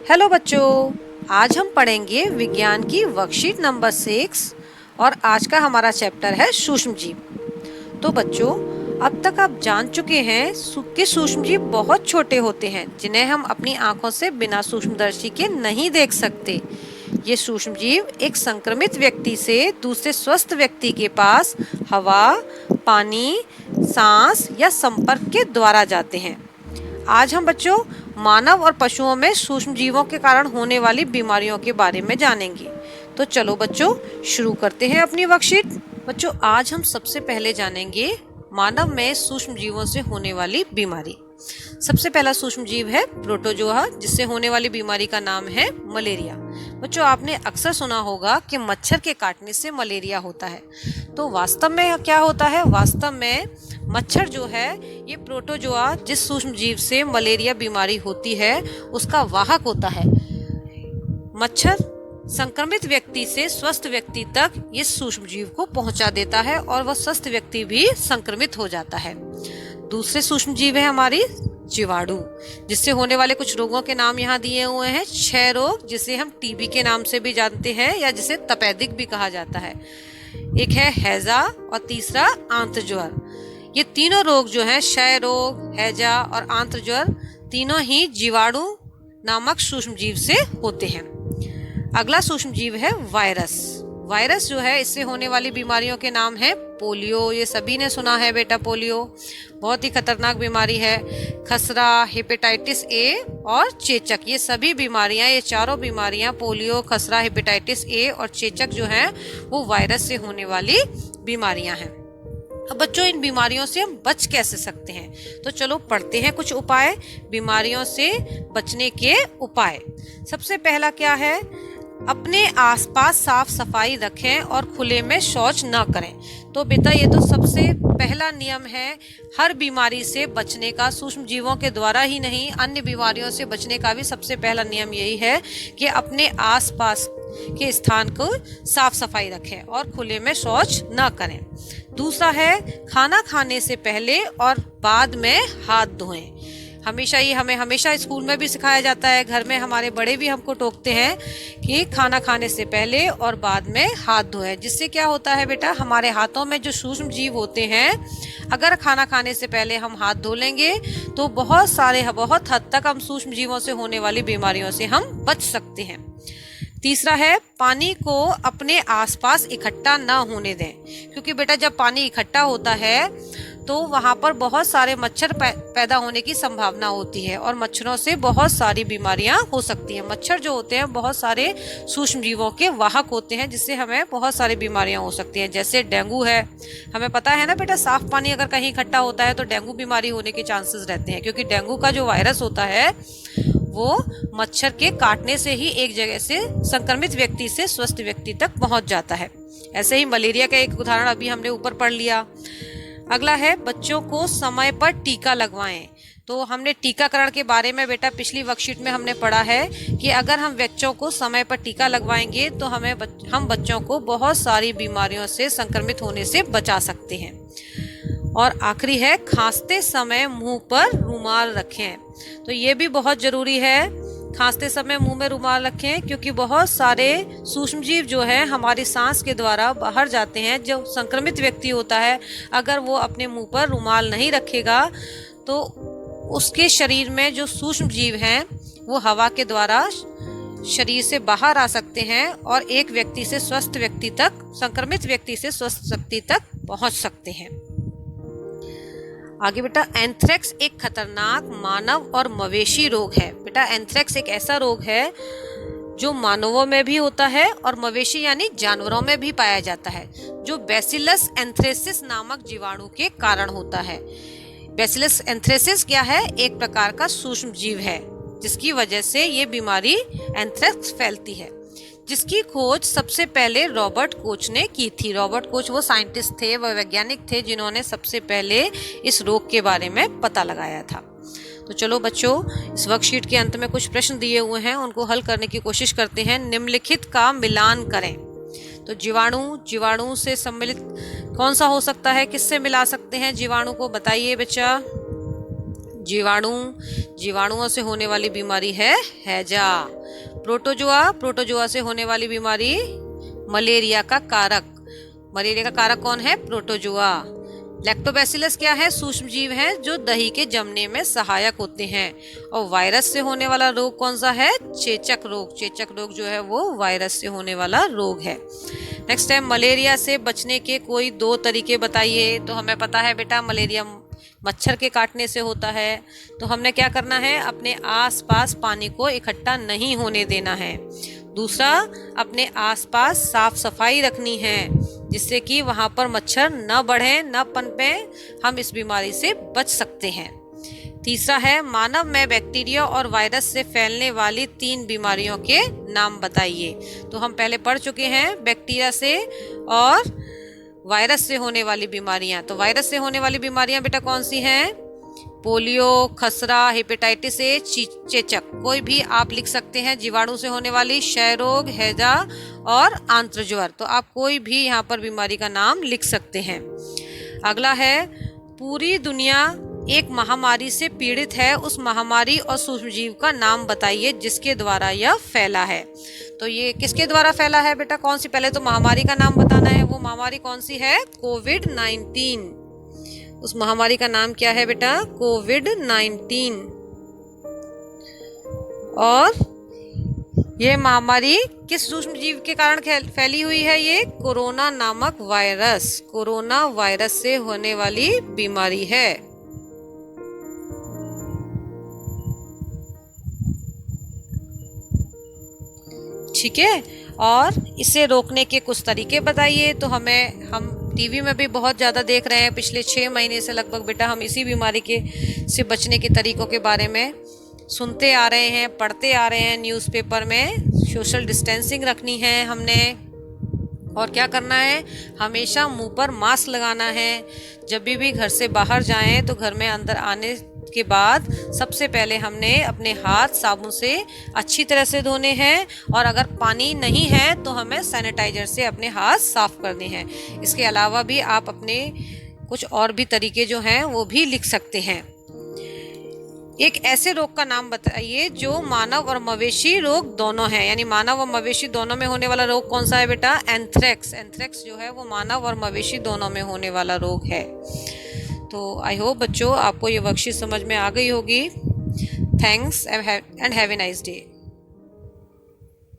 Hello बच्चों, आज हम पढ़ेंगे विज्ञान की वर्कशीट नंबर 6 और आज का हमारा चैप्टर है सूक्ष्मजीव। तो बच्चों, अब तक आप जान चुके हैं कि सूक्ष्मजीव बहुत छोटे होते हैं जिन्हें हम अपनी आंखों से बिना सूक्ष्मदर्शी के नहीं देख सकते। ये सूक्ष्मजीव एक संक्रमित व्यक्ति से दूसरे स्वस्थ व्यक्ति के पास हवा, पानी, सांस या संपर्क के द्वारा जाते हैं। आज हम बच्चों मानव और पशुओं में सूक्ष्म जीवों के कारण होने वाली बीमारियों के बारे में जानेंगे। तो चलो बच्चों, शुरू करते हैं अपनी वर्कशीट। बच्चों, आज हम सबसे पहले जानेंगे मानव में सूक्ष्म जीवों से होने वाली बीमारी। सबसे पहला सूक्ष्म जीव है प्रोटोजोआ, जिससे होने वाली बीमारी का नाम है मलेरिया। बच्चों, आपने अक्सर सुना होगा कि मच्छर के काटने से मलेरिया होता है। तो वास्तव में क्या होता है? वास्तव में मच्छर जो है, ये प्रोटोजोआ जिस सूक्ष्म जीव से मलेरिया बीमारी होती है उसका वाहक होता है। मच्छर संक्रमित व्यक्ति से स्वस्थ व्यक्ति तक इस सूक्ष्म जीव को पहुंचा देता है और वह स्वस्थ व्यक्ति भी संक्रमित हो जाता है। दूसरे सूक्ष्म जीव है हमारी जीवाणु, जिससे होने वाले कुछ रोगों के नाम यहाँ दिए हुए हैं। क्षय रोग, जिसे हम टीबी के नाम से भी जानते हैं या जिसे तपेदिक भी कहा जाता है। एक है हैजा और तीसरा आंत्रज्वर। ये तीनों रोग जो हैं, क्षय रोग, हैजा और आंत्रज्वर, तीनों ही जीवाणु नामक सूक्ष्म जीव से होते हैं। अगला सूक्ष्म जीव है वायरस। वायरस जो है, इससे होने वाली बीमारियों के नाम है पोलियो। ये सभी ने सुना है बेटा, पोलियो बहुत ही खतरनाक बीमारी है। खसरा, हेपेटाइटिस ए और चेचक, ये सभी बीमारियां, ये चारों बीमारियां, पोलियो, खसरा, हेपेटाइटिस ए और चेचक जो है वो वायरस से होने वाली बीमारियां हैं। अब बच्चों, इन बीमारियों से हम बच कैसे सकते हैं? तो चलो पढ़ते हैं कुछ उपाय, बीमारियों से बचने के उपाय। सबसे पहला क्या है? अपने आसपास साफ सफाई रखें और खुले में शौच न करें। तो बेटा, ये तो सबसे पहला नियम है हर बीमारी से बचने का। सूक्ष्म जीवों के द्वारा ही नहीं, अन्य बीमारियों से बचने का भी सबसे पहला नियम यही है कि अपने आसपास के स्थान को साफ सफाई रखें और खुले में शौच न करें। दूसरा है खाना खाने से पहले और बाद में हाथ धोएं। हमें हमेशा स्कूल में भी सिखाया जाता है, घर में हमारे बड़े भी हमको टोकते हैं कि खाना खाने से पहले और बाद में हाथ धोएं। जिससे क्या होता है बेटा, हमारे हाथों में जो सूक्ष्म जीव होते हैं, अगर खाना खाने से पहले हम हाथ धो लेंगे तो बहुत हद तक हम सूक्ष्म जीवों से होने वाली बीमारियों से हम बच सकते हैं। तीसरा है पानी को अपने आसपास इकट्ठा ना होने दें, क्योंकि बेटा जब पानी इकट्ठा होता है तो वहां पर बहुत सारे मच्छर पैदा होने की संभावना होती है और मच्छरों से बहुत सारी बीमारियां हो सकती हैं। मच्छर जो होते हैं बहुत सारे सूक्ष्म जीवों के वाहक होते हैं, जिससे हमें बहुत सारी बीमारियां हो सकती हैं। जैसे डेंगू है, हमें पता है ना बेटा, साफ पानी अगर कहीं इकट्ठा होता है तो डेंगू बीमारी होने के चांसेस रहते हैं, क्योंकि डेंगू का जो वायरस होता है वो मच्छर के काटने से ही एक जगह से संक्रमित व्यक्ति से स्वस्थ व्यक्ति तक पहुंच जाता है। ऐसे ही मलेरिया का एक उदाहरण अभी हमने ऊपर पढ़ लिया। अगला है बच्चों को समय पर टीका लगवाएं। तो हमने टीकाकरण के बारे में बेटा पिछली वर्कशीट में हमने पढ़ा है कि अगर हम बच्चों को समय पर टीका लगवाएंगे तो हम बच्चों को बहुत सारी बीमारियों से संक्रमित होने से बचा सकते हैं। और आखिरी है खांसते समय मुंह पर रुमाल रखें। तो ये भी बहुत जरूरी है, खांसते समय मुंह में रुमाल रखें, क्योंकि बहुत सारे सूक्ष्मजीव जो है हमारी सांस के द्वारा बाहर जाते हैं। जो संक्रमित व्यक्ति होता है, अगर वो अपने मुंह पर रुमाल नहीं रखेगा तो उसके शरीर में जो सूक्ष्मजीव हैं वो हवा के द्वारा शरीर से बाहर आ सकते हैं और एक व्यक्ति से स्वस्थ व्यक्ति तक, संक्रमित व्यक्ति से स्वस्थ व्यक्ति तक पहुंच सकते हैं। आगे बेटा, एंथ्रेक्स एक खतरनाक मानव और मवेशी रोग है। बेटा, एंथ्रेक्स एक ऐसा रोग है जो मानवों में भी होता है और मवेशी यानी जानवरों में भी पाया जाता है, जो बैसिलस एंथ्रेसिस नामक जीवाणु के कारण होता है। बैसिलस एंथ्रेसिस क्या है? एक प्रकार का सूक्ष्म जीव है जिसकी वजह से ये बीमारी एंथ्रेक्स फैलती है, जिसकी खोज सबसे पहले रॉबर्ट कोच ने की थी। रॉबर्ट कोच वो साइंटिस्ट थे, वह वैज्ञानिक थे जिन्होंने सबसे पहले इस रोग के बारे में पता लगाया था। तो चलो बच्चों, इस वर्कशीट के अंत में कुछ प्रश्न दिए हुए हैं, उनको हल करने की कोशिश करते हैं। निम्नलिखित का मिलान करें। तो जीवाणु से सम्मिलित कौन सा हो सकता है? किससे मिला सकते हैं जीवाणु को? बताइए बच्चा। जीवाणु, जीवाणुओं से होने वाली बीमारी है हैजा। प्रोटोजोआ, प्रोटोजोआ से होने वाली बीमारी मलेरिया का कारक। मलेरिया का कारक कौन है? प्रोटोजोआ। लैक्टोबैसिलस क्या है? सूक्ष्म जीव है जो दही के जमने में सहायक होते हैं। और वायरस से होने वाला रोग कौन सा है? चेचक रोग। चेचक रोग जो है वो वायरस से होने वाला रोग है। नेक्स्ट है मलेरिया से बचने के कोई 2 तरीके बताइए। तो हमें पता है बेटा मलेरिया मच्छर के काटने से होता है। तो हमने क्या करना है? अपने आसपास पानी को इकट्ठा नहीं होने देना है। दूसरा, अपने आसपास साफ सफाई रखनी है जिससे कि वहाँ पर मच्छर न बढ़े न पनपे, हम इस बीमारी से बच सकते हैं। तीसरा है मानव में बैक्टीरिया और वायरस से फैलने वाली 3 बीमारियों के नाम बताइए। तो हम पहले पढ़ चुके हैं बैक्टीरिया से और वायरस से होने वाली बीमारियां। तो वायरस से होने वाली बीमारियां बेटा कौन सी हैं? पोलियो, खसरा, हेपेटाइटिस ए, चेचक। कोई भी आप लिख सकते हैं। जीवाणु से होने वाली क्षय रोग, हैजा और आंत्र ज्वर। तो आप कोई भी यहाँ पर बीमारी का नाम लिख सकते हैं। अगला है पूरी दुनिया एक महामारी से पीड़ित है, उस महामारी और सूक्ष्मजीव का नाम बताइए जिसके द्वारा यह फैला है। तो ये किसके द्वारा फैला है बेटा? कौन सी? पहले तो महामारी का नाम बताना है। वो महामारी कौन सी है? कोविड-19। उस महामारी का नाम क्या है बेटा? कोविड-19। और ये महामारी किस सूक्ष्म जीव के कारण फैली हुई है? ये कोरोना नामक वायरस, कोरोना वायरस से होने वाली बीमारी है। ठीक है। और इसे रोकने के कुछ तरीके बताइए। तो हम टीवी में भी बहुत ज़्यादा देख रहे हैं। पिछले 6 महीने से लगभग बेटा हम इसी बीमारी से बचने के तरीकों के बारे में सुनते आ रहे हैं, पढ़ते आ रहे हैं न्यूज़पेपर में। सोशल डिस्टेंसिंग रखनी है हमने। और क्या करना है? हमेशा मुंह पर मास्क लगाना है। जब भी घर से बाहर जाएं तो घर में अंदर आने के बाद सबसे पहले हमने अपने हाथ साबुन से अच्छी तरह से धोने हैं। और अगर पानी नहीं है तो हमें सैनिटाइजर से अपने हाथ साफ करने हैं। इसके अलावा भी आप अपने कुछ और भी तरीके जो हैं वो भी लिख सकते हैं। एक ऐसे रोग का नाम बताइए जो मानव और मवेशी रोग दोनों है। यानी मानव और मवेशी दोनों में होने वाला रोग कौन सा है बेटा? एंथ्रेक्स। एंथ्रेक्स जो है वो मानव और मवेशी दोनों में होने वाला रोग है। तो आई होप बच्चों आपको ये वर्कशीट समझ में आ गई होगी। Thanks and have a nice day.